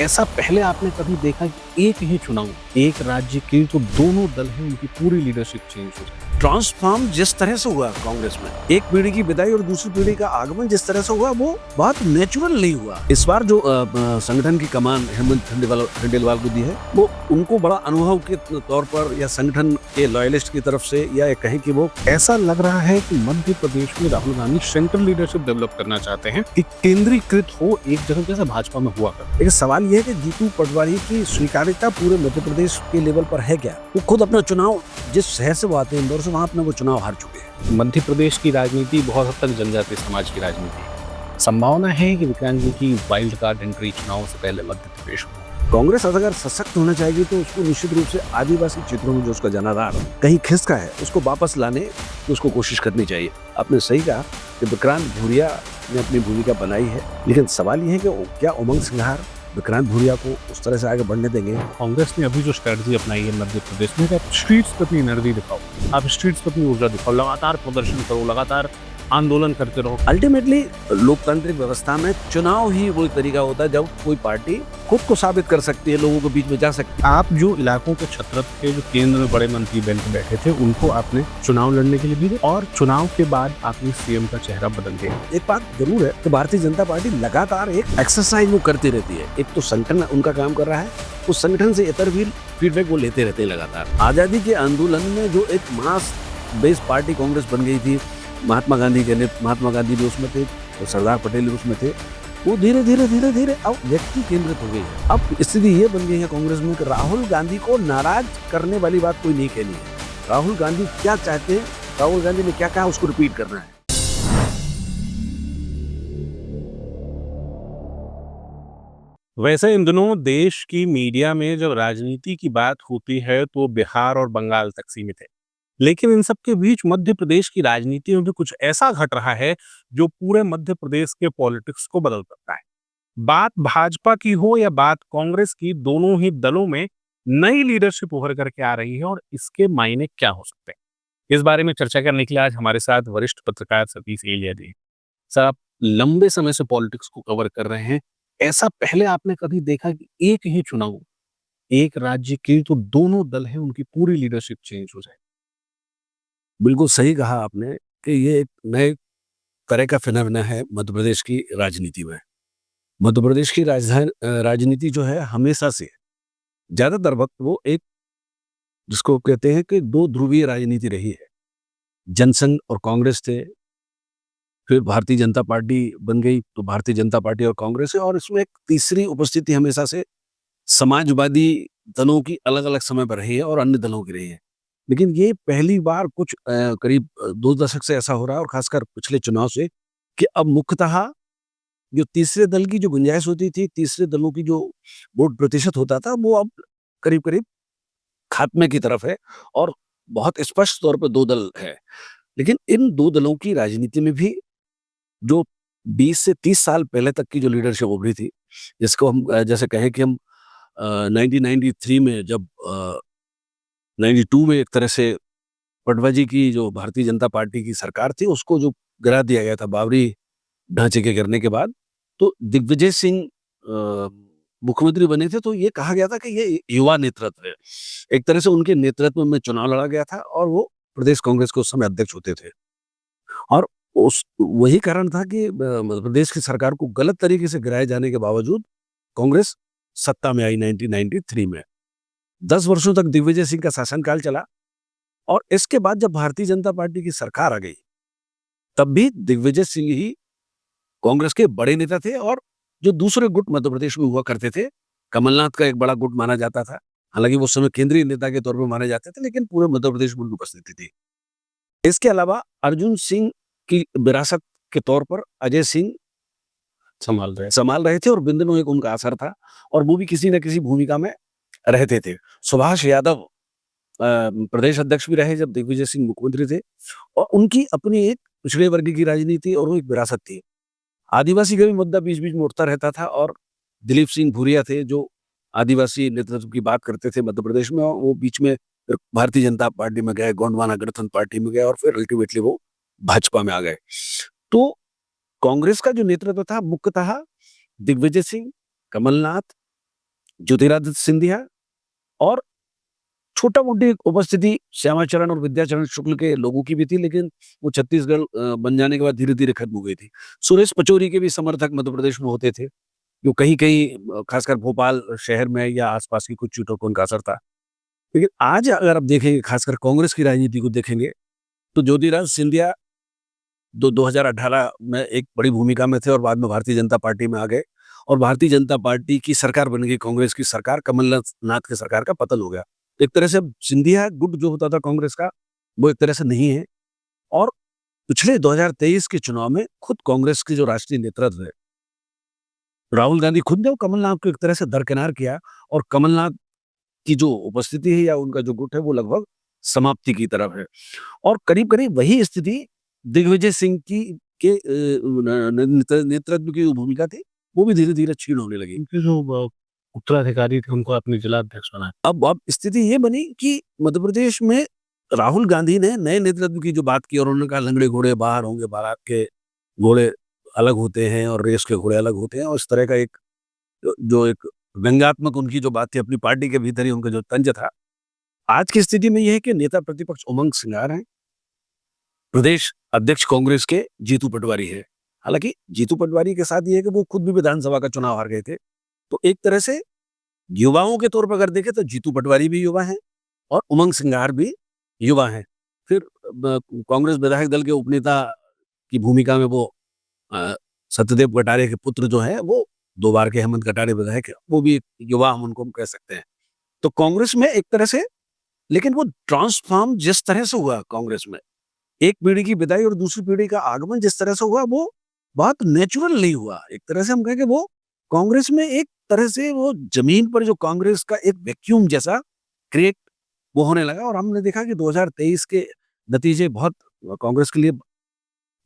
ऐसा पहले आपने कभी देखा कि एक ही चुनाव, एक राज्य के जो दोनों दल हैं उनकी पूरी लीडरशिप चेंज हो जाए? ट्रांसफॉर्म जिस तरह से हुआ कांग्रेस में, एक पीढ़ी की विदाई और दूसरी पीढ़ी का आगमन जिस तरह से हुआ, वो बहुत नेचुरल नहीं हुआ। इस बार जो संगठन की कमान हेमंत खंडेलवाल को दी है, वो उनको बड़ा अनुभव के तौर पर या संगठन के लॉयलिस्ट की तरफ से या कहें कि वो ऐसा लग रहा है कि मध्य प्रदेश में Rahul Gandhi central leadership develop करना चाहते हैं कि केंद्रीकृत हो एक जगह, जैसे भाजपा में हुआ कर। लेकिन सवाल यह है कि जीतू पटवारी की स्वीकार्यता पूरे मध्य प्रदेश के लेवल पर है क्या? वो खुद अपना चुनाव जिस शहर से वो आते हैं, इंदौर से, वहां अपना वो चुनाव हार चुके हैं। मध्य प्रदेश की राजनीति बहुत हद तक जनजातीय समाज की राजनीति है। संभावना है कि विक्रांत जी की वाइल्ड कार्ड एंट्री चुनाव से पहले मध्य प्रदेश हो। कांग्रेस अगर सशक्त होना चाहेगी तो उसको निश्चित रूप से आदिवासी क्षेत्रों में जो उसका जनाधार कहीं खिसका है, उसको वापस लाने की उसको कोशिश करनी चाहिए। आपने सही कहा कि विक्रांत भूरिया ने अपनी भूमिका बनाई है, लेकिन सवाल यह है कि क्या उमंग सिंघार विक्रांत भूरिया को उस तरह से आगे बढ़ने देंगे? कांग्रेस ने अभी जो स्ट्रेटजी अपनाई है मध्य प्रदेश में, आप स्ट्रीट्स पर अपनी एनर्जी दिखाओ, आप स्ट्रीट्स पर अपनी ऊर्जा दिखाओ, लगातार प्रदर्शन करो, लगातार आंदोलन करते रहो। अल्टीमेटली लोकतांत्रिक व्यवस्था में चुनाव ही वही तरीका होता है जब कोई पार्टी खुद को साबित कर सकती है, लोगों के बीच में जा सकती है। आप जो इलाकों के छत्रत थे, जो केंद्र में बड़े मंत्री बन के बैठे थे, उनको आपने चुनाव लड़ने के लिए भेजे और चुनाव के बाद आपने सीएम का चेहरा बदल दिया। एक बात जरूर है कि भारतीय जनता पार्टी लगातार एक एक्सरसाइज वो करती रहती है। एक तो संगठन उनका काम कर रहा है, उस संगठन से इतर भी फीडबैक वो लेते रहते हैं लगातार। आजादी के आंदोलन में जो एक मास बेस्ड पार्टी कांग्रेस बन गई थी, महात्मा गांधी भी उसमें थे, तो सरदार पटेल भी उसमें थे, वो धीरे धीरे अब व्यक्ति केंद्रित हो गई है। अब स्थिति ये बन गई है कांग्रेस में कि राहुल गांधी को नाराज करने वाली बात कोई नहीं कहनी है। राहुल गांधी क्या चाहते हैं, राहुल गांधी ने क्या कहा, उसको रिपीट करना है। वैसे इन दिनों देश की मीडिया में जब राजनीति की बात होती है तो बिहार और बंगाल तक सीमित है, लेकिन इन सब के बीच मध्य प्रदेश की राजनीति में भी कुछ ऐसा घट रहा है जो पूरे मध्य प्रदेश के पॉलिटिक्स को बदल सकता है। बात भाजपा की हो या बात कांग्रेस की, दोनों ही दलों में नई लीडरशिप उभर करके आ रही है और इसके मायने क्या हो सकते हैं, इस बारे में चर्चा करने के लिए आज हमारे साथ वरिष्ठ पत्रकार सतीश एलिया जी। सर, आप लंबे समय से पॉलिटिक्स को कवर कर रहे हैं। ऐसा पहले आपने कभी देखा कि एक ही चुनाव, एक राज्य के जो दोनों दल हैं उनकी पूरी लीडरशिप चेंज हो जाए? बिल्कुल सही कहा आपने कि ये एक नए तरह का फिनोमेना है मध्य प्रदेश की राजनीति में। मध्य प्रदेश की राजनीति जो है हमेशा से ज्यादातर वक्त वो एक, जिसको कहते हैं कि दो ध्रुवीय राजनीति रही है। जनसंघ और कांग्रेस थे, फिर भारतीय जनता पार्टी बन गई तो भारतीय जनता पार्टी और कांग्रेस है, और इसमें एक तीसरी उपस्थिति हमेशा से समाजवादी दलों की अलग अलग समय पर रही है और अन्य दलों की रही है। लेकिन ये पहली बार कुछ करीब 2 दशक से ऐसा हो रहा है, और खासकर पिछले चुनाव से, कि अब मुख्यतः जो तीसरे दल की जो गुंजाइश होती थी, तीसरे दलों की जो वोट प्रतिशत होता था, वो अब करीब करीब खात्मे की तरफ है, और बहुत स्पष्ट तौर पर दो दल है। लेकिन इन दो दलों की राजनीति में भी जो 20 से 30 साल पहले तक की जो लीडरशिप उभरी थी, जिसको हम जैसे कहें कि हम 1993 में जब 92 में एक तरह से पटवा जी की जो भारतीय जनता पार्टी की सरकार थी, उसको जो गिरा दिया गया था बाबरी ढांचे के गिरने के बाद, तो दिग्विजय सिंह मुख्यमंत्री बने थे, तो ये कहा गया था कि ये युवा नेतृत्व है। एक तरह से उनके नेतृत्व में चुनाव लड़ा गया था, और वो प्रदेश कांग्रेस के उस समय अध्यक्ष होते थे। और उस वही कारण था कि मध्य प्रदेश की सरकार को गलत तरीके से गिराए जाने के बावजूद कांग्रेस सत्ता में आई 1993 में। 10 वर्षों तक दिग्विजय सिंह का शासनकाल चला, और इसके बाद जब भारतीय जनता पार्टी की सरकार आ गई, तब भी दिग्विजय सिंह ही कांग्रेस के बड़े नेता थे, और जो दूसरे गुट मध्य प्रदेश में हुआ करते थे, कमलनाथ का एक बड़ा गुट माना जाता था। हालांकि वो उस समय केंद्रीय नेता के तौर पर माने जाते थे, लेकिन पूरे मध्य प्रदेश में उनकी उपस्थिति थी। इसके अलावा अर्जुन सिंह की विरासत के तौर पर अजय सिंह संभाल रहे थे, और बिंदनों एक उनका असर था, और वो भी किसी न किसी भूमिका में रहते थे। सुभाष यादव प्रदेश अध्यक्ष भी रहे जब दिग्विजय सिंह मुख्यमंत्री थे, और उनकी अपनी एक पिछड़े वर्ग की राजनीति और वो एक विरासत थी। आदिवासी का भी मुद्दा बीच बीच में उठता रहता था, और दिलीप सिंह भूरिया थे जो आदिवासी नेतृत्व की बात करते थे मध्य प्रदेश में, और वो बीच में फिर भारतीय जनता पार्टी में गए, गोंडवाना गणतंत्र पार्टी में गए, और फिर अल्टीमेटली वो भाजपा में आ गए। तो कांग्रेस का जो नेतृत्व था मुख्यतः दिग्विजय सिंह, कमलनाथ, ज्योतिरादित्य सिंधिया और छोटा-मोटी उपस्थिति श्यामाचरण और विद्याचरण शुक्ल के लोगों की भी थी, लेकिन वो छत्तीसगढ़ बन जाने के बाद धीरे-धीरे खत्म हो गई थी। सुरेश पचौरी के भी समर्थक मध्य प्रदेश में होते थे, जो कहीं-कहीं खासकर भोपाल शहर में या आस-पास की कुछ सीटों पर उनका असर था। लेकिन आज अगर आप देखेंगे, खासकर कांग्रेस की राजनीति को देखेंगे, तो ज्योतिरादित्य सिंधिया 2018 में एक बड़ी भूमिका में थे और बाद में भारतीय जनता पार्टी में आ गए और भारतीय जनता पार्टी की सरकार बन गई, कांग्रेस की सरकार, कमलनाथ नाथ की सरकार का पतन हो गया। तो एक तरह से अब सिंधिया गुट जो होता था कांग्रेस का, वो एक तरह से नहीं है और पिछले 2023 के चुनाव में खुद कांग्रेस की जो राष्ट्रीय नेतृत्व है, राहुल गांधी खुद ने वो कमलनाथ को एक तरह से दरकिनार किया और कमलनाथ की जो उपस्थिति है या उनका जो गुट है, वो लगभग समाप्ति की तरफ है और करीब-करीब वही स्थिति दिग्विजय सिंह की के नेतृत्व की जो भूमिका थी, वो भी धीरे-धीरे क्षीण होने लगी। उनके जो उत्तराधिकारी थे उनको अपने जिलाध्यक्ष बनाया। अब स्थिति ये बनी कि मध्य प्रदेश में राहुल गांधी ने नए नेतृत्व की जो बात की और उन्होंने कहा लंगड़े घोड़े बाहर होंगे, बारात के घोड़े अलग होते हैं और रेस के घोड़े अलग होते हैं और इस तरह का एक जो एक व्यंग्यात्मक उनकी जो बात थी अपनी पार्टी के भीतर ही उनका जो तंज था। आज की स्थिति में ये है कि नेता प्रतिपक्ष उमंग सिंगार हैं, प्रदेश अध्यक्ष कांग्रेस के जीतू पटवारी है। हालाँकि जीतू पटवारी के साथ ये है कि वो खुद भी विधानसभा का चुनाव हार गए थे। तो एक तरह से युवाओं के तौर पर अगर देखें तो जीतू पटवारी भी युवा हैं और उमंग सिंगार भी युवा हैं। फिर कांग्रेस विधायक दल के उपनेता की भूमिका में वो सत्यदेव कटारे के पुत्र जो हैं वो 2 बार के हेमंत कटारे विधायक हैं, वो भी एक युवा हम उनको कह सकते हैं। तो कांग्रेस में एक तरह से, लेकिन वो ट्रांसफॉर्म जिस तरह से हुआ कांग्रेस में, एक पीढ़ी की विदाई और दूसरी पीढ़ी का आगमन जिस तरह से हुआ, वो बहुत नेचुरल नहीं हुआ। एक तरह से हम कहें कि वो कांग्रेस में एक तरह से वो ज़मीन पर जो कांग्रेस का एक वैक्यूम जैसा क्रिएट वो होने लगा और हमने देखा कि 2023 के नतीजे बहुत कांग्रेस के लिए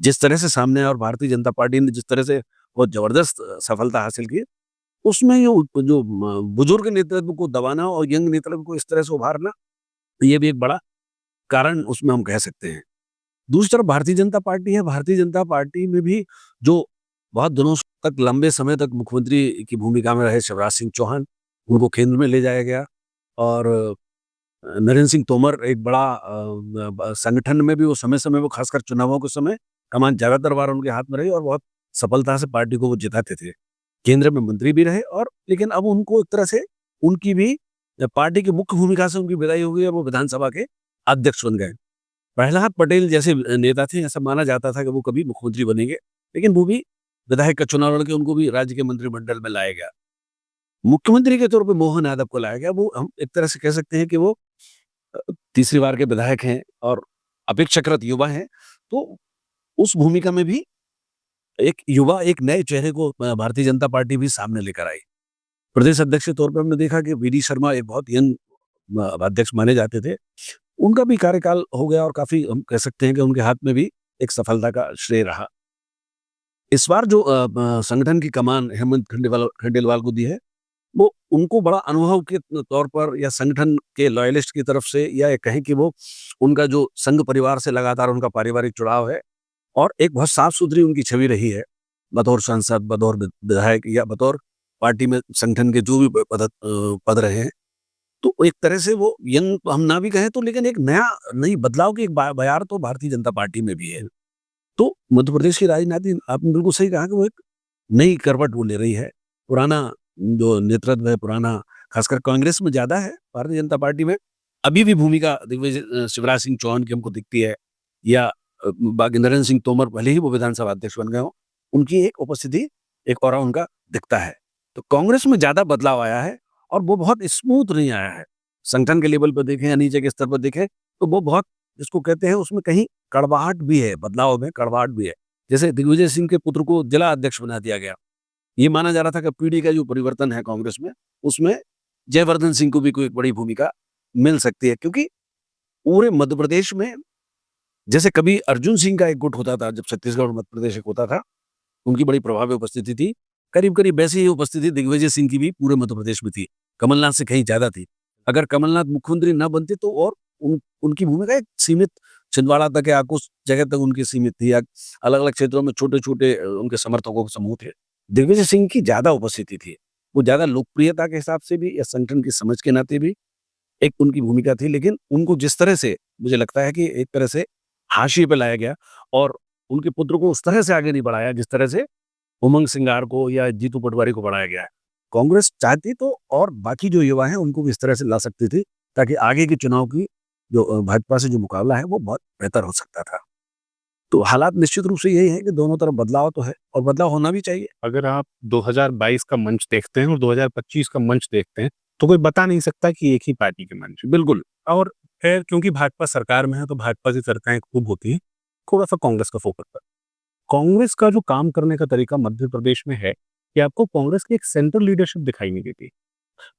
जिस तरह से सामने आए और भारतीय जनता पार्टी ने जिस तरह से बहुत ज़बरदस्त सफलता हासिल की, उसमें जो बुजुर्ग नेतृत्व को दबाना और यंग नेतृत्व को इस तरह से उभारना, ये भी एक बड़ा कारण उसमें हम कह सकते हैं। दूसरी तरफ भारतीय जनता पार्टी है, भारतीय जनता पार्टी में भी जो बहुत दिनों तक लंबे समय तक मुख्यमंत्री की भूमिका में रहे शिवराज सिंह चौहान, उनको केंद्र में ले जाया गया और नरेंद्र सिंह तोमर एक बड़ा संगठन में भी वो समय-समय वो खासकर चुनावों के समय कमान ज़्यादातर बार उनके हाथ में रही और बहुत सफलता से पार्टी को वो जिताते थे। केंद्र में मंत्री भी रहे और लेकिन अब उनको एक तरह से उनकी भी पार्टी की मुख्य भूमिका से उनकी विदाई हो गई और वो विधानसभा के अध्यक्ष बन गए। प्रहलाद पटेल जैसे नेता थे, ऐसा माना जाता था कि वो कभी मुख्यमंत्री बनेंगे, लेकिन वो भी विधायक का चुनाव लड़के उनको भी राज्य के मंत्रिमंडल में लाया गया। मुख्यमंत्री के तौर पे मोहन यादव को लाया गया। वो हम एक तरह से कह सकते हैं कि वो तीसरी बार के विधायक हैं और अपेक्षाकृत युवा हैं। तो उस भूमिका में भी एक युवा, एक नए चेहरे को भारतीय जनता पार्टी भी सामने लेकर आई। प्रदेश अध्यक्ष के तौर पे हमने देखा कि वीडी शर्मा एक बहुत यंग अध्यक्ष माने जाते थे। उनका भी कार्यकाल हो गया और काफ़ी हम कह सकते हैं कि उनके हाथ में भी एक सफलता का श्रेय रहा। इस बार जो संगठन की कमान हेमंत खंडेलवाल को दी है, वो उनको बड़ा अनुभव के तौर पर या संगठन के लॉयलिस्ट की तरफ से या ये कहें कि वो उनका जो संघ परिवार से लगातार उनका पारिवारिक जुड़ाव है और एक बहुत साफ-सुथरी उनकी छवि रही है, बतौर सांसद, बतौर विधायक या बतौर पार्टी में संगठन के जो भी पद रहे हैं। तो एक तरह से वो यंग हम ना भी कहें तो, लेकिन एक नई बदलाव की एक बयार तो भारतीय जनता पार्टी में भी है। तो मध्य प्रदेश की राजनीति आपने बिल्कुल सही कहा कि वो एक नई करवट वो ले रही है। पुराना जो नेतृत्व है, पुराना खासकर कांग्रेस में ज़्यादा है, भारतीय जनता पार्टी में अभी भी भूमिका दिग्विजय शिवराज सिंह चौहान की हमको दिखती है या बाकी नरेंद्र सिंह तोमर भले ही वो विधानसभा अध्यक्ष बन गए हों, उनकी एक उपस्थिति, एक ऑरा उनका दिखता है। तो कांग्रेस में ज़्यादा बदलाव आया है और वो बहुत स्मूथ नहीं आया है। संगठन के लेवल पर देखें या नीचे के स्तर पर देखें, तो वो बहुत जिसको कहते हैं उसमें कहीं कड़वाहट भी है, बदलाव में कड़वाहट भी है। जैसे दिग्विजय सिंह के पुत्र को जिला अध्यक्ष बना दिया गया। ये माना जा रहा था कि पीढ़ी का जो परिवर्तन है कांग्रेस में, उसमें जयवर्धन सिंह को भी कोई एक बड़ी भूमिका मिल सकती है क्योंकि पूरे मध्य प्रदेश में जैसे कभी अर्जुन सिंह का एक गुट होता था, जब छत्तीसगढ़ और मध्य प्रदेश एक होता था, उनकी बड़ी प्रभावी उपस्थिति थी। करीब-करीब वैसी ही उपस्थिति दिग्विजय सिंह की भी पूरे मध्य प्रदेश में थी। कमलनाथ से कहीं ज़्यादा थी। अगर कमलनाथ मुख्यमंत्री ना बनते तो और उनकी भूमिका एक सीमित छिंदवाड़ा तक या कुछ जगह तक उनकी सीमित थी या अलग-अलग क्षेत्रों में छोटे-छोटे उनके समर्थकों के समूह थे। दिग्विजय सिंह की ज़्यादा उपस्थिति थी। वो ज़्यादा लोकप्रियता के हिसाब से भी या संगठन की समझ के नाते भी एक उनकी भूमिका थी, लेकिन उनको जिस तरह से मुझे लगता है कि एक तरह से हाशिए पे लाया गया और उनके पुत्र को उस तरह से आगे नहीं बढ़ाया जिस तरह से उमंग सिंगार को या जीतू पटवारी को बढ़ाया गया है। कांग्रेस चाहती तो और बाकी जो युवा हैं उनको भी इस तरह से ला सकती थी ताकि आगे के चुनाव की जो भाजपा से जो मुकाबला है वो बहुत बेहतर हो सकता था। तो हालात निश्चित रूप से यही है कि दोनों तरफ बदलाव तो है और बदलाव होना भी चाहिए। अगर आप 2022 का मंच देखते हैं और 2025 का मंच देखते हैं, तो कोई बता नहीं सकता कि एक ही पार्टी के मंच हैं। बिल्कुल। और ख़ैर क्योंकि भाजपा सरकार में है, तो भाजपा की चर्चाएँ खूब होती हैं। थोड़ा-सा कांग्रेस का फोकस पर। कांग्रेस का जो काम करने का तरीका मध्य प्रदेश में है, कि आपको कांग्रेस की एक सेंट्रल लीडरशिप दिखाई नहीं देती।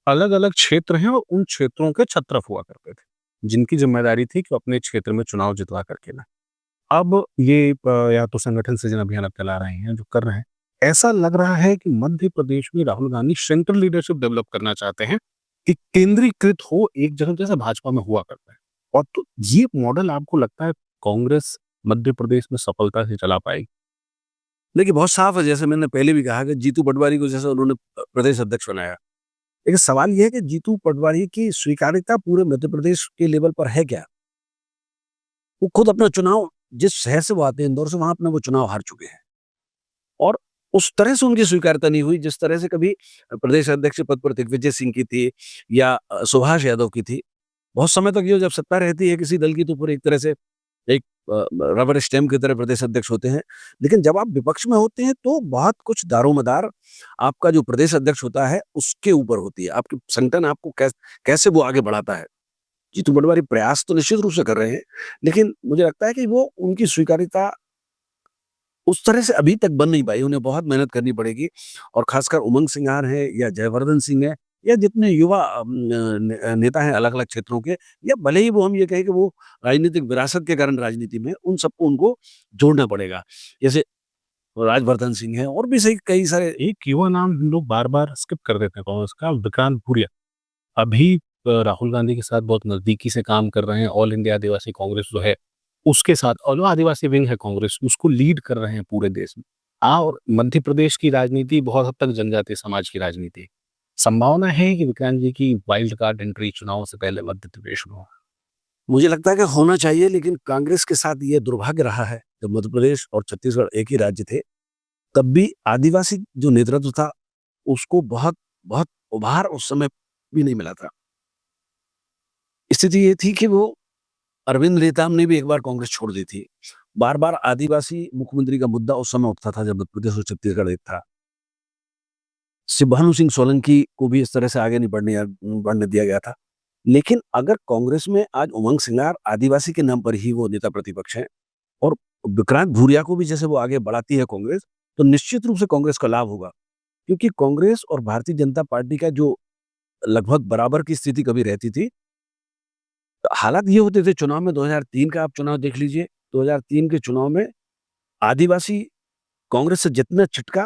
अलग-अलग क्षेत्र हैं और उन क्षेत्रों के छत्रप हुआ करते थे, जिनकी ज़िम्मेदारी थी कि अपने क्षेत्र में चुनाव जितवा कर के लाएँ। अब ये या तो संगठन सृजन अभियान आप चला रहे हैं, जो कर रहे हैं। ऐसा लग रहा है कि मध्य प्रदेश में Rahul Gandhi central leadership develop करना चाहते हैं, कि केंद्रीकृत हो एक जगह जैसा भाजपा में हुआ करता है। और तो ये मॉडल आपको लगता है कांग्रेस मध्य प्रदेश में सफलता से चला पाएगी? देखिए बहुत साफ है, जैसे मैंने पहले भी कहा कि जीतू पटवारी को जैसे उन्होंने प्रदेश अध्यक्ष बनाया। लेकिन सवाल ये है कि जीतू पटवारी की स्वीकार्यता पूरे मध्य प्रदेश के लेवल पर है क्या? वो खुद अपना चुनाव जिस शहर से वो आते हैं, इंदौर से, वहाँ अपना वो चुनाव हार चुके हैं। और उस तरह से उनकी स्वीकार्यता नहीं हुई जिस तरह से कभी प्रदेश अध्यक्ष पद पर दिग्विजय सिंह की थी या सुभाष यादव की थी। बहुत समय तक ये जब सत्ता रहती है किसी दल की तो फिर एक तरह से एक रबर स्टैम्प की तरह प्रदेश अध्यक्ष होते हैं। लेकिन जब आप विपक्ष में होते हैं तो बहुत कुछ दारोमदार आपका जो प्रदेश अध्यक्ष होता है उसके ऊपर होती है। आपकी संगठन आपको कैसे वो आगे बढ़ाता है। जीतू पटवारी प्रयास तो निश्चित रूप से कर रहे हैं, लेकिन मुझे लगता है कि वो उनकी स्वीकार्यता उस तरह से अभी तक बन नहीं पाई, उन्हें बहुत मेहनत करनी पड़ेगी और खासकर उमंग सिंगार है या जयवर्धन सिंह है या जितने युवा नेता हैं अलग-अलग क्षेत्रों के, या भले ही वो हम ये कहें कि वो राजनीतिक विरासत के कारण राजनीति में, उन सबको उनको जोड़ना पड़ेगा। जैसे राजवर्धन सिंह हैं और भी सही कई सारे। एक युवा नाम हम लोग बार-बार स्किप कर देते हैं कांग्रेस का, विक्रांत भूरिया। अभी राहुल गांधी के साथ बहुत नज़दीकी से काम कर रहे हैं, ऑल इंडिया आदिवासी कांग्रेस जो है, उसके साथ और जो आदिवासी विंग है कांग्रेस, उसको लीड कर रहे हैं पूरे देश में। और मध्य प्रदेश की राजनीति बहुत हद तक जनजातीय समाज की राजनीति है। संभावना है कि विक्रांत जी की वाइल्ड कार्ड एंट्री चुनाव से पहले मध्य प्रदेश में हो। मुझे लगता है कि होना चाहिए, लेकिन कांग्रेस के साथ ये दुर्भाग्य रहा है, जब मध्य प्रदेश और छत्तीसगढ़ एक ही राज्य थे, तब भी आदिवासी जो नेतृत्व था, उसको बहुत बहुत उभार उस समय भी नहीं मिला था। स्थिति ये थी कि वो अरविंद नेताम ने भी एक बार कांग्रेस छोड़ दी थी। बार-बार आदिवासी मुख्यमंत्री का मुद्दा उस समय उठता था जब मध्य प्रदेश और छत्तीसगढ़ एक था। शिवभानु सिंह सोलंकी को भी इस तरह से आगे नहीं बढ़ने दिया गया था। लेकिन अगर कांग्रेस में आज उमंग सिंगार आदिवासी के नाम पर ही वो नेता प्रतिपक्ष हैं और विक्रांत भूरिया को भी जैसे वो आगे बढ़ाती है कांग्रेस, तो निश्चित रूप से कांग्रेस का लाभ होगा। क्योंकि कांग्रेस और भारतीय जनता पार्टी का जो लगभग बराबर की स्थिति कभी रहती थी, तो हालात ये होते थे चुनाव में 2003 का आप चुनाव देख लीजिए। 2003 के चुनाव में आदिवासी कांग्रेस से जितना छिटका,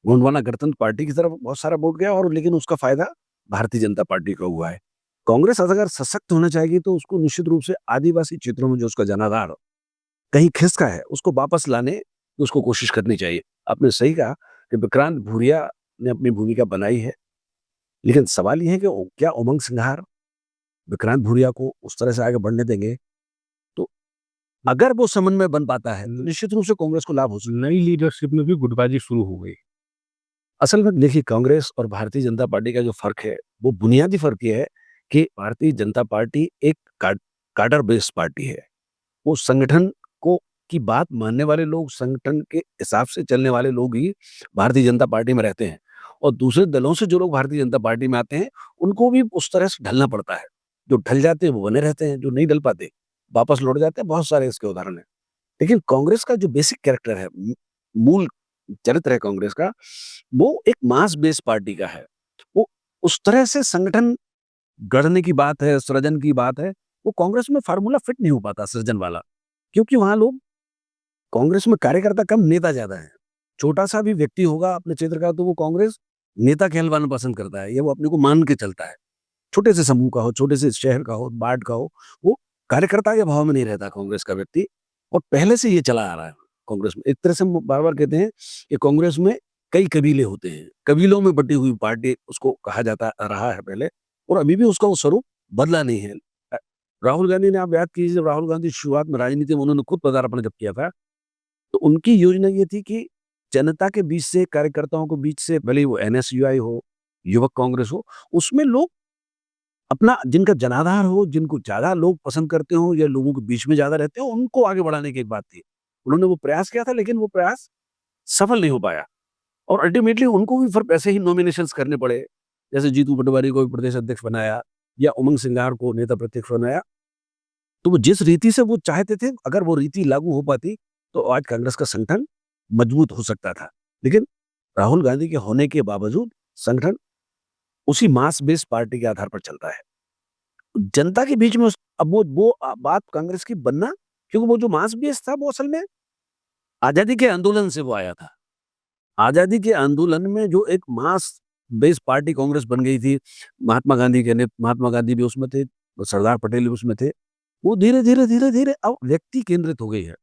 गोंडवाना गणतंत्र पार्टी की तरफ बहुत सारा वोट गया, और लेकिन उसका फायदा भारतीय जनता पार्टी को हुआ है। कांग्रेस अगर सशक्त होना चाहेगी तो उसको निश्चित रूप से आदिवासी क्षेत्रों में जो उसका जनाधार कहीं खिसका है उसको वापस लाने की उसको कोशिश करनी चाहिए। आपने सही कहा कि विक्रांत भूरिया ने अपनी भूमिका बनाई है, लेकिन सवाल ये है कि क्या उमंग सिंघार विक्रांत भूरिया को उस तरह से आगे बढ़ने देंगे? तो अगर वो समन्वय बन पाता है तो निश्चित रूप से कांग्रेस को लाभ हो सकता है। नई लीडरशिप में भी गुटबाजी शुरू हो गई। असल में देखिए, कांग्रेस और भारतीय जनता पार्टी का जो फर्क है वो बुनियादी फर्क ये है कि भारतीय जनता पार्टी एक काडर बेस्ड पार्टी है। वो संगठन को की बात मानने वाले लोग, संगठन के हिसाब से चलने वाले लोग ही भारतीय जनता पार्टी में रहते हैं, और दूसरे दलों से जो लोग भारतीय जनता पार्टी में आते हैं उनको भी उस तरह से ढलना पड़ता है। जो ढल जाते हैं वो बने रहते हैं, जो नहीं ढल पाते वापस लौट जाते हैं। बहुत सारे इसके उदाहरण हैं। लेकिन कांग्रेस का जो बेसिक कैरेक्टर है, मूल चरित्र है कांग्रेस का, वो एक मास बेस्ड पार्टी का है। वो उस तरह से संगठन गढ़ने की बात है, सृजन की बात है, वो कांग्रेस में फार्मूला फिट नहीं हो पाता सृजन वाला। क्योंकि वहाँ लोग, कांग्रेस में कार्यकर्ता कम, नेता ज़्यादा हैं। छोटा-सा भी व्यक्ति होगा अपने क्षेत्र का तो वो कांग्रेस नेता कहलवाना पसंद करता है, या वो अपने को मान के चलता है। छोटे से समूह का हो, छोटे से शहर का हो, वार्ड का हो, वो कार्यकर्ता के भाव में नहीं रहता कांग्रेस का व्यक्ति, और पहले से ये चला आ रहा है कांग्रेस में। एक तरह से हम बार-बार कहते हैं कि कांग्रेस में कई कबीले होते हैं, कबीलों में बटी हुई पार्टी उसको कहा जाता रहा है पहले, और अभी भी उसका वो स्वरूप बदला नहीं है। अ, राहुल गांधी ने आप याद कीजिए, जब राहुल गांधी शुरुआत में राजनीति में उन्होंने खुद पदार्पण जब किया था, तो उनकी योजना ये थी कि जनता के बीच से, कार्यकर्ताओं के बीच से, भले ही वो एनएसयूआई हो, युवक कांग्रेस हो, उसमें लोग अपना, जिनका जनाधार हो, जिनको ज़्यादा लोग पसंद करते हो या लोगों के बीच में ज़्यादा रहते हो, उनको आगे बढ़ाने की एक बात थी। उन्होंने वो प्रयास किया था, लेकिन वो प्रयास सफल नहीं हो पाया, और अल्टीमेटली उनको भी फिर ऐसे ही नॉमिनेशंस करने पड़े। जैसे जीतू पटवारी को प्रदेश अध्यक्ष बनाया, या उमंग सिंघार को नेता प्रतिपक्ष बनाया। तो वो जिस रीति से वो चाहते थे, अगर वो रीति लागू हो पाती, तो आज कांग्रेस का संगठन मजबूत हो सकता था। लेकिन राहुल गांधी के होने के बावजूद संगठन उसी मास बेस्ड पार्टी के आधार पर चलता है। जनता के बीच में अब वो बात कांग्रेस की बनना, क्योंकि वो जो मास बेस था, वो असल में आजादी के आंदोलन से वो आया था। आजादी के आंदोलन में जो एक मास बेस्ड पार्टी कांग्रेस बन गई थी, महात्मा गांधी भी उसमें थे, सरदार पटेल भी उसमें थे। वो धीरे-धीरे अब व्यक्ति केंद्रित हो गई है।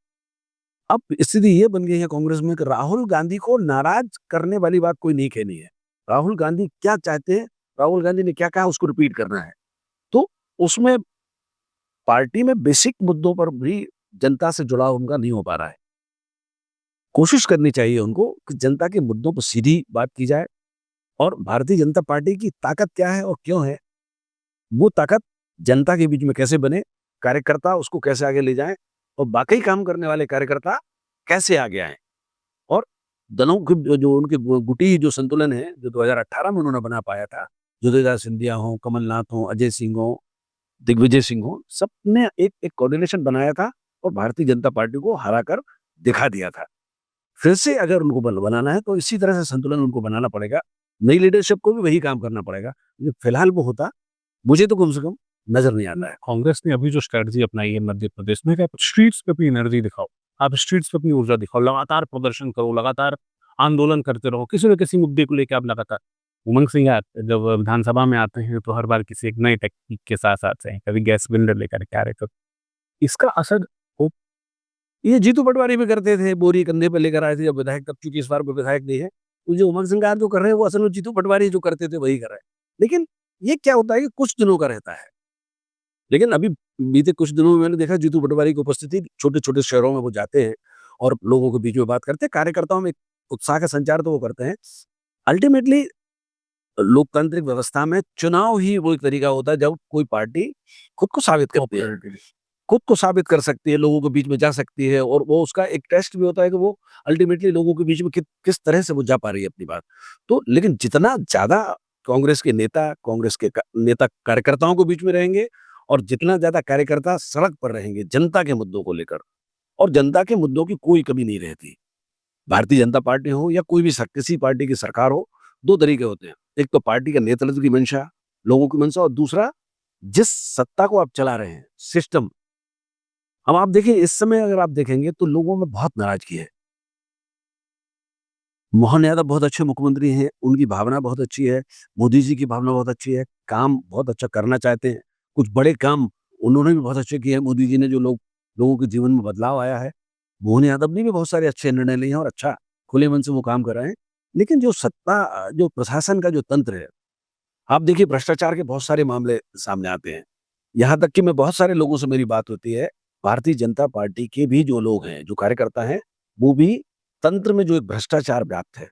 अब स्थिति ये बन गई है कांग्रेस में कि राहुल गांधी को नाराज करने वाली बात कोई नहीं कहनी है। राहुल गांधी क्या चाहते हैं, राहुल गांधी ने क्या कहा, उसको रिपीट करना है। तो उसमें पार्टी में बेसिक मुद्दों पर भी जनता से जुड़ाव उनका नहीं हो पा रहा है। कोशिश करनी चाहिए उनको कि जनता के मुद्दों पर सीधी बात की जाए, और भारतीय जनता पार्टी की ताकत क्या है और क्यों है, वो ताकत जनता के बीच में कैसे बने, कार्यकर्ता उसको कैसे आगे ले जाएँ, और वाक़ई काम करने वाले कार्यकर्ता कैसे आगे आएँ। और दलों के जो उनके गुटी जो संतुलन है, जो 2018 में उन्होंने बना पाया था, ज्योतिरादित्य सिंधिया हों, कमलनाथ हों, अजय सिंह हों, दिग्विजय सिंह हों, सबने एक कोऑर्डिनेशन बनाया था और भारतीय जनता पार्टी को हराकर दिखा दिया था। फिर से अगर उनको बनाना है, तो इसी तरह से संतुलन उनको बनाना पड़ेगा। नई लीडरशिप को भी वही काम करना पड़ेगा। लेकिन फिलहाल वो होता, मुझे तो कम से कम नज़र नहीं आता है। कांग्रेस ने अभी जो स्ट्रैटेजी अपनाई है मध्य प्रदेश में कि आप स्ट्रीट्स पे अपनी एनर्जी दिखाओ, आप स्ट्रीट्स पे अपनी ऊर्जा दिखाओ, लगातार प्रदर्शन करो, लगातार आंदोलन करते रहो, किसी न किसी मुद्दे को लेके आप लगातार। उमंग सिंह जब विधानसभा में आते हैं तो हर बार किसी एक नए टेक्निक के साथ आते हैं, कभी गैस सिलेंडर लेकर के आ रहे, तो इसका असर हो। ये जीतू पटवारी भी करते थे, बोरी कंधे पे लेकर आए थे जब विधायक, तब चूँकि इस बार वो विधायक नहीं है। तो जो उमंग सिंगार जो कर रहे हैं, वो असल में जीतू पटवारी जो करते थे वही कर रहे हैं। लेकिन ये क्या होता है कि कुछ दिनों का रहता है। लेकिन अभी बीते कुछ दिनों में मैंने देखा जीतू पटवारी की उपस्थिति, छोटे-छोटे शहरों में वो जाते हैं और लोगों के बीच में बात करते हैं। कार्यकर्ताओं में एक उत्साह का संचार तो वो करते हैं। अल्टीमेटली लोकतांत्रिक व्यवस्था में चुनाव ही वो एक तरीका होता है जब कोई पार्टी खुद को साबित करती है। खुद को साबित कर सकती है, लोगों के बीच में जा सकती है, और वो उसका एक टेस्ट भी होता है कि वो अल्टीमेटली लोगों के बीच में किस तरह से वो जा पा रही है अपनी बात। तो लेकिन जितना ज़्यादा कांग्रेस के नेता, कांग्रेस के नेता कार्यकर्ताओं के बीच में रहेंगे, और जितना ज़्यादा कार्यकर्ता सड़क पर रहेंगे जनता के मुद्दों को लेकर, और जनता के मुद्दों की कोई कमी नहीं रहती। भारतीय जनता पार्टी हो या कोई भी किसी पार्टी की सरकार हो, 2 तरीके होते हैं। एक तो पार्टी का नेतृत्व की मंशा, लोगों की मंशा, और दूसरा जिस सत्ता को आप चला रहे हैं, सिस्टम। अब आप देखिए, इस समय अगर आप देखेंगे तो लोगों में बहुत नाराज़गी है। मोहन यादव बहुत अच्छे मुख्यमंत्री हैं, उनकी भावना बहुत अच्छी है, मोदी जी की भावना बहुत अच्छी है, काम बहुत अच्छा करना चाहते हैं। कुछ बड़े काम उन्होंने भी बहुत अच्छे किए हैं, मोदी जी ने, जो लोगों के जीवन में बदलाव आया है। मोहन यादव ने भी बहुत सारे अच्छे निर्णय लिए हैं, और अच्छा खुले मन से वो काम कर रहे हैं। लेकिन जो सत्ता, जो प्रशासन का जो तंत्र है, आप देखिए भ्रष्टाचार के बहुत सारे मामले सामने आते हैं। यहाँ तक कि मैं बहुत सारे लोगों से मेरी बात होती है, भारतीय जनता पार्टी के भी जो लोग हैं, जो कार्यकर्ता हैं, वो भी तंत्र में जो एक भ्रष्टाचार व्याप्त है,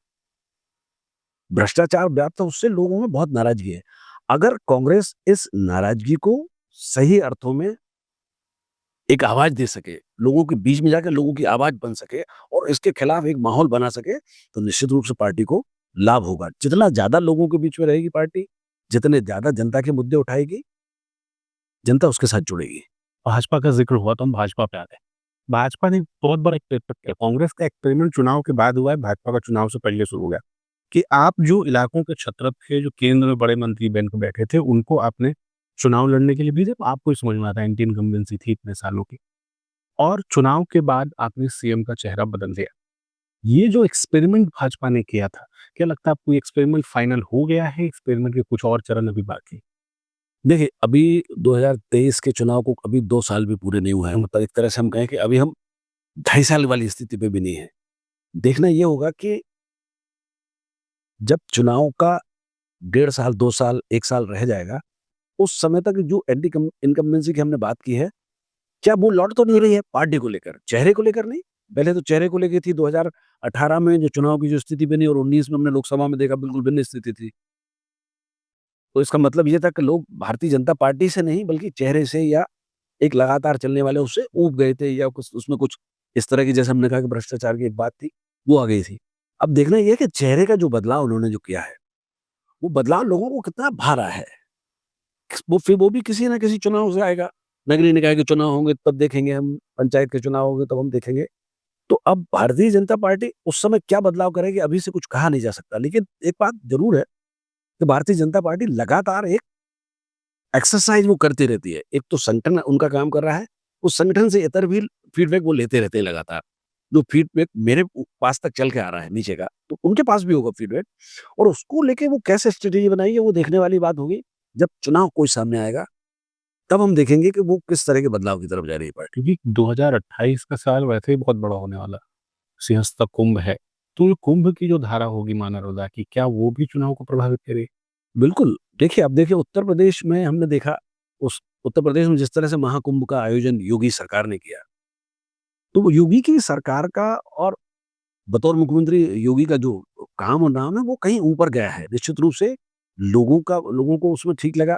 उससे लोगों में बहुत नाराज़गी है। अगर कांग्रेस इस नाराज़गी को सही अर्थों में एक आवाज़ दे सके, लोगों के बीच में जाकर लोगों की आवाज़ बन सके, और इसके खिलाफ एक माहौल बना सके, तो निश्चित रूप से पार्टी को लाभ होगा। जितना ज़्यादा लोगों के बीच में रहेगी पार्टी, जितने ज़्यादा जनता के मुद्दे उठाएगी, जनता उसके साथ जुड़ेगी। भाजपा का ज़िक्र हुआ तो हम भाजपा पे आते हैं। भाजपा ने बहुत बड़ा एक्सपेरिमेंट किया। कांग्रेस का एक्सपेरिमेंट चुनाव के बाद हुआ है, भाजपा का चुनाव से पहले शुरू हो गया, कि आप जो इलाकों के क्षत्रप थे, जो केंद्र में बड़े मंत्री बन के बैठे थे, उनको आपने चुनाव लड़ने के लिए भेजा। तो आपको ही समझ में आता है, एंटी इनकम्बेंसी थी इतने सालों की, और चुनाव के बाद आपने सीएम का चेहरा बदल दिया। ये जो एक्सपेरिमेंट भाजपा ने किया था, क्या लगता है आपको ये एक्सपेरिमेंट फाइनल हो गया है? एक्सपेरिमेंट के कुछ और चरण अभी बाकी है? देखिए, अभी 2023 के चुनाव को अभी 2 साल भी पूरे नहीं हुए हैं। मतलब एक तरह से हम कहें कि अभी हम ढाई साल वाली स्थिति पे भी नहीं है। देखना ये होगा कि जब चुनाव का 1.5 साल, 2 साल, 1 साल रह जाएगा, उस समय तक जो इनकम्बेंसी की हमने बात की है, क्या वो लौट तो नहीं रही है पार्टी को लेकर, चेहरे को लेकर नहीं। पहले तो चेहरे को लेके थी, 2018 में जो चुनाव की जो स्थिति बनी और 19 में हमने लोकसभा में देखा बिल्कुल भिन्न स्थिति थी। तो इसका मतलब ये था कि लोग भारतीय जनता पार्टी से नहीं बल्कि चेहरे से या एक लगातार चलने वाले उससे ऊब गए थे या कुछ उसमें कुछ इस तरह की, जैसे हमने कहा कि भ्रष्टाचार की एक बात थी, वो आ गई थी। अब देखना ये है कि चेहरे का जो बदलाव उन्होंने जो किया है, वो बदलाव लोगों को कितना भा रहा है। वो फिर वो भी किसी न किसी चुनाव से आएगा। नगरीय निकाय के चुनाव होंगे तब देखेंगे हम, पंचायत के चुनाव होंगे तब हम देखेंगे। तो अब भारतीय जनता पार्टी उस समय क्या बदलाव करेगी अभी से कुछ कहा नहीं जा सकता। लेकिन एक बात ज़रूर है कि भारतीय जनता पार्टी लगातार एक एक्सरसाइज़ वो करती रहती है। एक तो संगठन उनका काम कर रहा है, उस संगठन से इतर भी फीडबैक वो लेते रहते हैं लगातार। जो फीडबैक मेरे पास तक चल के आ रहा है नीचे का, तो उनके पास भी होगा फीडबैक और उसको लेके वो कैसे स्ट्रैटेजी बनाएँगे वो देखने वाली बात होगी। जब चुनाव कोई सामने आएगा, तब हम देखेंगे कि वो किस तरह के बदलाव की तरफ जा रही है पार्टी। क्योंकि 2028 का साल वैसे ही बहुत बड़ा होने वाला, सिंहस्थ कुंभ है। तो ये कुंभ की जो धारा होगी माँ नर्मदा की, क्या वो भी चुनाव को प्रभावित करेगी? बिल्कुल, देखिए अब देखिए उत्तर प्रदेश में हमने देखा, उस उत्तर प्रदेश में जिस तरह से महाकुंभ का आयोजन योगी सरकार ने किया, तो वो योगी की सरकार का और बतौर मुख्यमंत्री योगी का जो काम और नाम है वो कहीं ऊपर गया है। निश्चित रूप से लोगों को उसमें ठीक लगा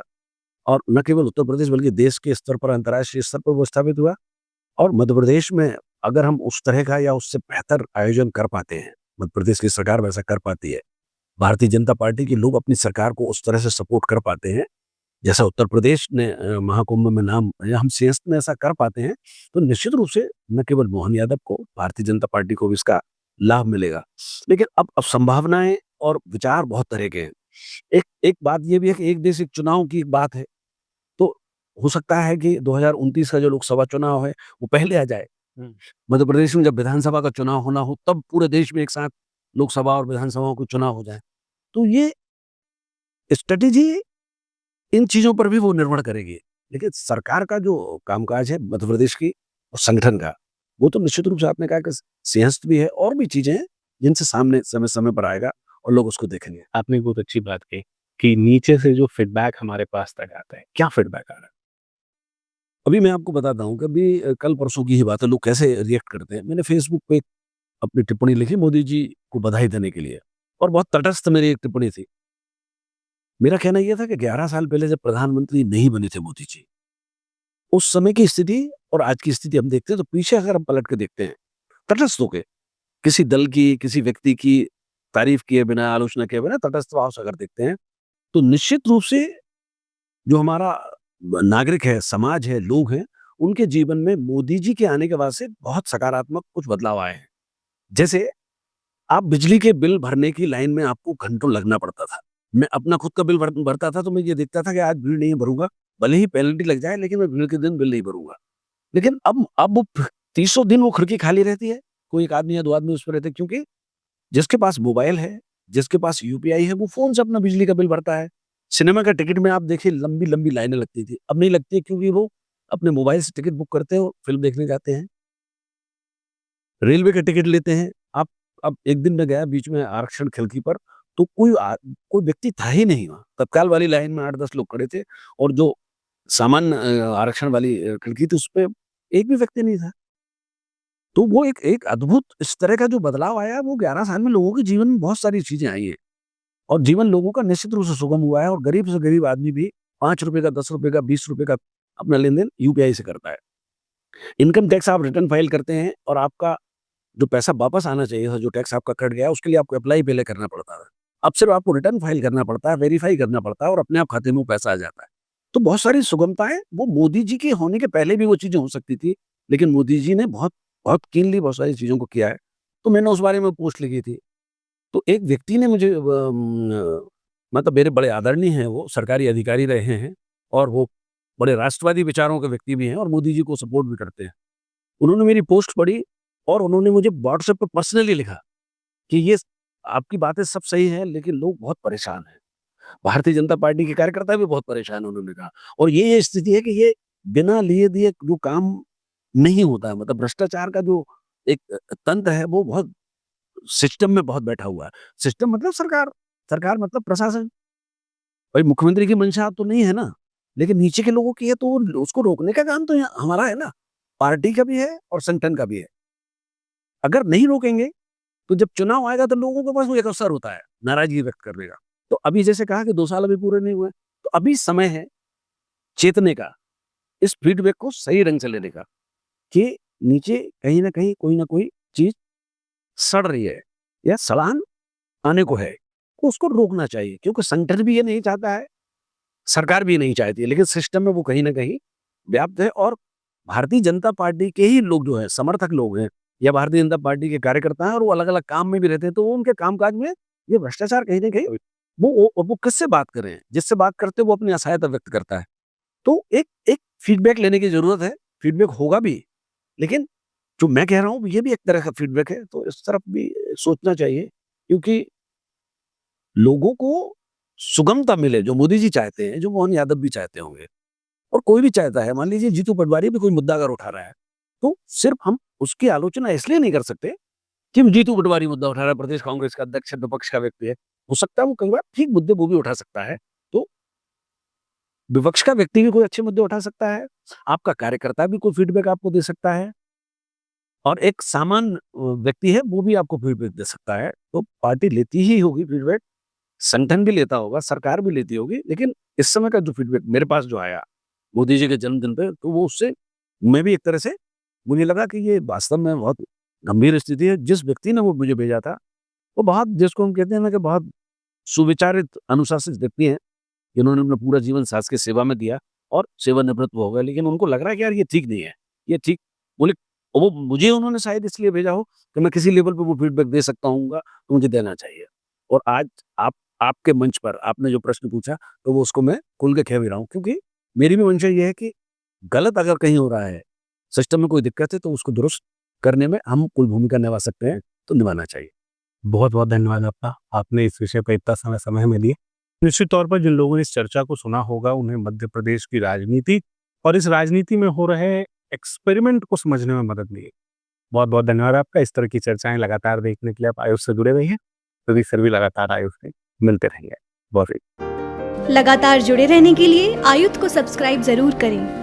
और न केवल उत्तर प्रदेश बल्कि देश के स्तर पर, अंतर्राष्ट्रीय स्तर पर वो स्थापित हुआ और मध्य प्रदेश में अगर हम उस तरह का या उससे बेहतर आयोजन कर पाते हैं, मध्य प्रदेश की सरकार वैसा कर पाती है, भारतीय जनता पार्टी के लोग अपनी सरकार को उस तरह से सपोर्ट कर पाते हैं, जैसा उत्तर प्रदेश ने महाकुंभ में नाम या हम सिंहस्थ में ऐसा कर पाते हैं, तो निश्चित रूप से न केवल मोहन यादव को, भारतीय जनता पार्टी को भी इसका लाभ मिलेगा। लेकिन अब संभावनाएँ और विचार बहुत तरह के हैं। एक एक बात ये भी है कि एक देश एक चुनाव की एक बात है, तो हो सकता है कि 2029 का जो लोकसभा चुनाव है, वो पहले आ जाए। हुँ। मध्य प्रदेश में जब विधानसभा का चुनाव होना हो, तब पूरे देश में एक साथ लोकसभा और विधानसभाओं के चुनाव हो जाएँ। तो ये स्ट्रैटेजी इन चीज़ों पर भी वो निर्भर करेगी। लेकिन सरकार का जो कामकाज है मध्य प्रदेश की और संगठन का, वो तो निश्चित रूप से आपने कहा कि सिंहस्थ भी है और भी चीज़ें हैं, जिनसे सामने समय-समय पर आएगा और लोग उसको देखेंगे। आपने बहुत अच्छी बात कही कि नीचे से जो फीडबैक हमारे पास तक आता है, क्या फीडबैक आ रहा है? अभी मैं आपको बताता हूँ कि अभी कल-परसों की ही बात है, लोग कैसे रिएक्ट करते हैं। मैंने फेसबुक पे अपनी टिप्पणी लिखी मोदी जी को बधाई देने के लिए और बहुत तटस्थ मेरी एक टिप्पणी थी। मेरा कहना ये था कि 11 साल पहले जब प्रधानमंत्री नहीं बने थे मोदी जी, उस समय की स्थिति और आज की स्थिति हम देखते हैं तो पीछे अगर हम पलट के देखते हैं, तटस्थ होके, किसी दल की, किसी व्यक्ति की तारीफ़ किए बिना, आलोचना किए बिना तटस्थ भाव से अगर देखते हैं, तो निश्चित रूप से जो हमारा नागरिक है, समाज है, लोग हैं, उनके जीवन में मोदी जी के आने के बाद से बहुत सकारात्मक कुछ बदलाव आए हैं। जैसे आप बिजली के बिल भरने की लाइन में आपको घंटों लगना पड़ता था। मैं अपना खुद का बिल भरता था तो मैं ये देखता था कि आज बिल नहीं भरूँगा, भले ही पेनल्टी लग जाए लेकिन मैं भीड़ के दिन बिल नहीं भरूँगा। लेकिन अब वो तीसों दिन वो खिड़की खाली रहती है, कोई 1 आदमी या 2 आदमी उस पे रहते हैं क्योंकि जिसके पास मोबाइल है, जिसके पास यूपीआई है, वो फ़ोन से अपना बिजली का बिल भरता है। सिनेमा का टिकट में आप देखिए लंबी-लंबी लाइनें लगती थी, अब नहीं लगती है क्योंकि वो अपने मोबाइल से टिकट बुक करते हैं और फ़िल्म देखने जाते हैं। रेलवे का टिकट लेते हैं, आप अब एक दिन मैं गया बीच में आरक्षण खिड़की पर, तो कोई व्यक्ति था ही नहीं वहाँ। तत्काल वाली लाइन में 8-10 लोग खड़े थे और जो सामान्य आरक्षण वाली खिड़की थी उसपे एक भी व्यक्ति नहीं था। तो वो एक एक अद्भुत इस तरह का जो बदलाव आया वो 11 साल में लोगों के जीवन में बहुत सारी चीज़ें आई हैं और जीवन लोगों का निश्चित रूप से सुगम हुआ है और गरीब से गरीब आदमी भी ₹5 का, ₹10 का, ₹20 का अपना लेन-देन यूपीआई से करता है। इनकम टैक्स आप रिटर्न फाइल करते हैं और आपका जो पैसा वापस आना चाहिए था, जो टैक्स आपका कट गया, उसके लिए आपको अप्लाई पहले करना पड़ता था। अब सिर्फ आपको रिटर्न फाइल करना पड़ता है, वेरीफाई करना पड़ता है और अपने आप खाते में वो पैसा आ जाता है। तो बहुत सारी सुगमताएँ वो मोदी जी के होने के पहले भी वो चीज़ें हो सकती थी, लेकिन मोदी जी ने बहुत बहुत कीनली बहुत सारी चीज़ों को किया है। तो मैंने उस बारे में पोस्ट लिखी थी। तो एक व्यक्ति ने मुझे मतलब मेरे बड़े आदरणीय हैं वो, सरकारी अधिकारी रहे हैं और वो बड़े राष्ट्रवादी विचारों के व्यक्ति भी हैं और मोदी जी को सपोर्ट भी करते हैं। उन्होंने मेरी पोस्ट पढ़ी और उन्होंने मुझे व्हाट्सएप पे पर्सनली लिखा कि ये आपकी बातें सब सही हैं, लेकिन लोग बहुत परेशान हैं। भारतीय जनता पार्टी के कार्यकर्ता भी बहुत परेशान हैं, उन्होंने कहा। और ये स्थिति है कि ये बिना लिए-दिए जो काम नहीं होता है, मतलब भ्रष्टाचार का जो एक तंत्र है, वो बहुत सिस्टम में बहुत बैठा हुआ है। सिस्टम मतलब सरकार। सरकार मतलब प्रशासन। भाई मुख्यमंत्री की मंशा तो नहीं है ना, लेकिन नीचे के लोगों की है, तो उसको रोकने का काम तो हमारा है ना, पार्टी का भी है और संगठन का भी है। अगर नहीं रोकेंगे तो जब चुनाव आएगा तो लोगों के पास वो एक अवसर होता है नाराजगी व्यक्त करने का। तो अभी जैसे कहा कि 2 साल अभी पूरे नहीं हुए, तो अभी समय है चेतने का, इस फीडबैक को सही ढंग से लेने का कि नीचे कहीं न कहीं कोई न कोई चीज़ सड़ रही है या सड़ाहन आने को है, तो उसको रोकना चाहिए, क्योंकि संगठन भी ये नहीं चाहता है, सरकार भी नहीं चाहती है, लेकिन सिस्टम में वो कहीं न कहीं व्याप्त है। और भारतीय जनता पार्टी के ही लोग जो हैं, समर्थक लोग हैं या भारतीय जनता पार्टी के कार्यकर्ता हैं और वो अलग-अलग काम में भी रहते हैं, तो वो उनके कामकाज में ये भ्रष्टाचार कहीं न कहीं वो किससे बात कर रहे हैं? जिससे बात करते हैं वो अपनी असहायता व्यक्त करता है। तो एक एक फीडबैक लेने की ज़रूरत है, फीडबैक होगा भी, लेकिन जो मैं कह रहा हूँ ये भी एक तरह का फीडबैक है, तो इस तरफ भी सोचना चाहिए, क्योंकि लोगों को सुगमता मिले, जो मोदी जी चाहते हैं, जो मोहन यादव भी चाहते होंगे और कोई भी चाहता है। मान लीजिए जीतू पटवारी भी कोई मुद्दा अगर उठा रहा है, तो सिर्फ हम उसकी आलोचना इसलिए नहीं कर सकते कि जीतू पटवारी मुद्दा उठा रहा है, प्रदेश कांग्रेस का अध्यक्ष है, विपक्ष का व्यक्ति है। हो सकता है वो कई बार ठीक मुद्दे वो भी उठा सकता है, तो विपक्ष का व्यक्ति भी कोई अच्छे मुद्दे उठा सकता है, आपका कार्यकर्ता भी कोई फीडबैक आपको दे सकता है और एक सामान्य व्यक्ति है वो भी आपको फीडबैक दे सकता है। तो पार्टी लेती ही होगी फीडबैक, संगठन भी लेता होगा, सरकार भी लेती होगी, लेकिन इस समय का जो फीडबैक मेरे पास जो आया मोदी जी के जन्मदिन पे, तो वो उससे मैं भी एक तरह से मुझे लगा कि ये वास्तव में बहुत गंभीर स्थिति है। जिस व्यक्ति ने वो मुझे भेजा था, वो बहुत, जिसको हम कहते हैं ना कि बहुत सुविचारित, अनुशासित व्यक्ति हैं, जिन्होंने अपना पूरा जीवन समाज की सेवा में दिया और सेवानिवृत्त हो गए, लेकिन उनको लग रहा है कि यार ये ठीक नहीं है, ये ठीक बोले, वो मुझे उन्होंने शायद इसलिए भेजा हो कि मैं किसी लेवल पे वो फीडबैक दे सकता हूँगा, तो मुझे देना चाहिए। और आज आपके मंच पर आपने जो प्रश्न पूछा, तो वो उसको मैं खुल के कह भी रहा हूँ, क्योंकि मेरी भी मंशा ये है कि गलत अगर कहीं हो रहा है, सिस्टम में कोई दिक्कत है, तो उसको दुरुस्त करने में हम कोई भूमिका निभा सकते हैं, तो निभाना चाहिए। बहुत-बहुत धन्यवाद आपका। आपने इस विषय पे इतना समय हमें दिए। निश्चित तौर पर जिन लोगों ने इस चर्चा को सुना होगा, उन्हें मध्य प्रदेश की राजनीति और इस राजनीति में हो रहे एक्सपेरिमेंट को समझने में मदद मिली। बहुत-बहुत धन्यवाद आपका। इस तरह की चर्चाएँ लगातार देखने के लिए आप आयुष से जुड़े रहिए। प्रदीप सर भी लगातार आयुष से मिलते रहेंगे। बहुत लगातार जुड़े रहने के लिए आयुध को सब्सक्राइब जरूर करें।